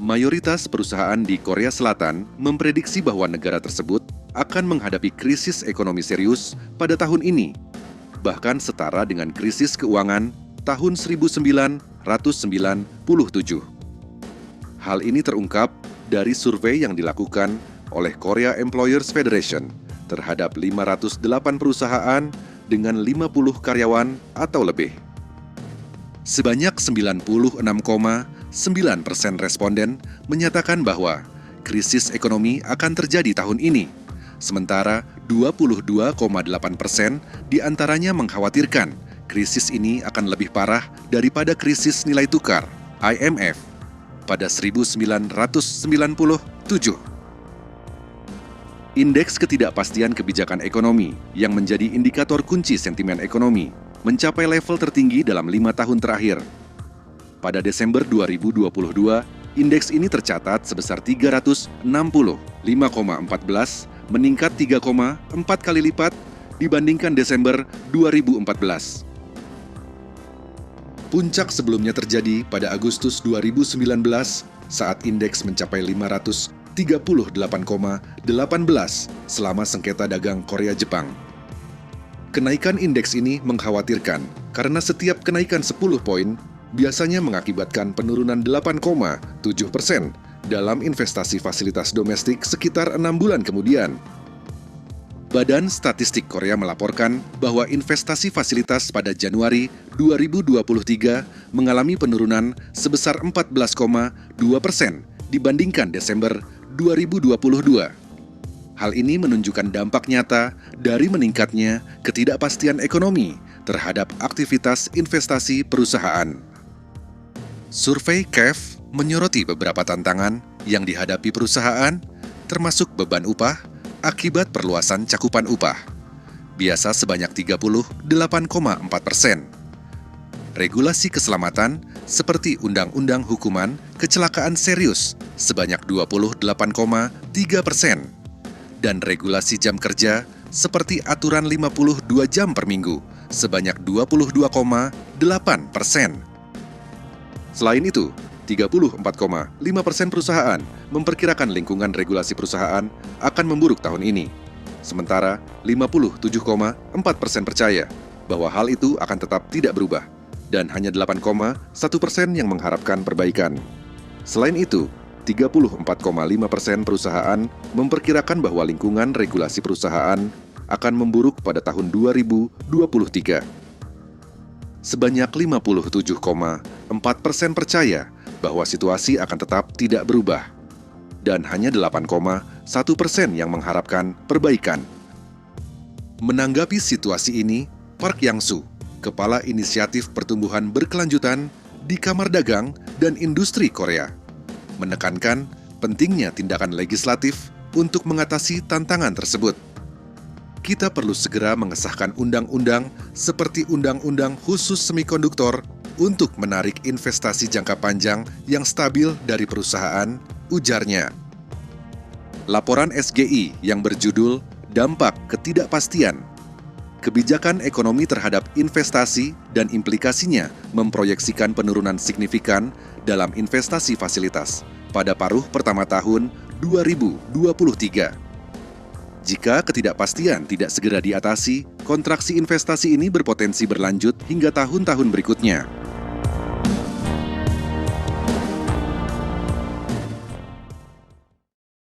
Mayoritas perusahaan di Korea Selatan memprediksi bahwa negara tersebut akan menghadapi krisis ekonomi serius pada tahun ini, bahkan setara dengan krisis keuangan tahun 1997. Hal ini terungkap dari survei yang dilakukan oleh Korea Employers Federation terhadap 508 perusahaan dengan 50 karyawan atau lebih. Sebanyak 96,9% responden menyatakan bahwa krisis ekonomi akan terjadi tahun ini, sementara 22,8% diantaranya mengkhawatirkan krisis ini akan lebih parah daripada krisis nilai tukar (IMF) pada 1997. Indeks ketidakpastian kebijakan ekonomi yang menjadi indikator kunci sentimen ekonomi mencapai level tertinggi dalam 5 tahun terakhir. Pada Desember 2022, indeks ini tercatat sebesar 360,5,14, meningkat 3,4 kali lipat dibandingkan Desember 2014. Puncak sebelumnya terjadi pada Agustus 2019 saat indeks mencapai 538,18 selama sengketa dagang Korea-Jepang. Kenaikan indeks ini mengkhawatirkan karena setiap kenaikan 10 poin biasanya mengakibatkan penurunan 8,7% dalam investasi fasilitas domestik sekitar 6 bulan kemudian. Badan Statistik Korea melaporkan bahwa investasi fasilitas pada Januari 2023 mengalami penurunan sebesar 14,2% dibandingkan Desember 2022. Hal ini menunjukkan dampak nyata dari meningkatnya ketidakpastian ekonomi terhadap aktivitas investasi perusahaan. Survei KEF menyoroti beberapa tantangan yang dihadapi perusahaan, termasuk beban upah akibat perluasan cakupan upah, biasa sebanyak 38,4%. Regulasi keselamatan seperti Undang-Undang Hukuman Kecelakaan Serius sebanyak 28,3%. Dan regulasi jam kerja seperti aturan 52 jam per minggu sebanyak 22,8%. Selain itu, 34,5% perusahaan memperkirakan lingkungan regulasi perusahaan akan memburuk tahun ini. Sementara 57,4% percaya bahwa hal itu akan tetap tidak berubah dan hanya 8,1% yang mengharapkan perbaikan. Selain itu, 34,5% perusahaan memperkirakan bahwa lingkungan regulasi perusahaan akan memburuk pada tahun 2023. Sebanyak 57,4% percaya bahwa situasi akan tetap tidak berubah, dan hanya 8,1% yang mengharapkan perbaikan. Menanggapi situasi ini, Park Yang-soo, Kepala Inisiatif Pertumbuhan Berkelanjutan di Kamar Dagang dan Industri Korea, menekankan pentingnya tindakan legislatif untuk mengatasi tantangan tersebut. Kita perlu segera mengesahkan undang-undang seperti Undang-Undang Khusus Semikonduktor untuk menarik investasi jangka panjang yang stabil dari perusahaan, ujarnya. Laporan SGI yang berjudul Dampak Ketidakpastian Kebijakan Ekonomi Terhadap Investasi dan Implikasinya memproyeksikan penurunan signifikan dalam investasi fasilitas pada paruh pertama tahun 2023. Jika ketidakpastian tidak segera diatasi, kontraksi investasi ini berpotensi berlanjut hingga tahun-tahun berikutnya.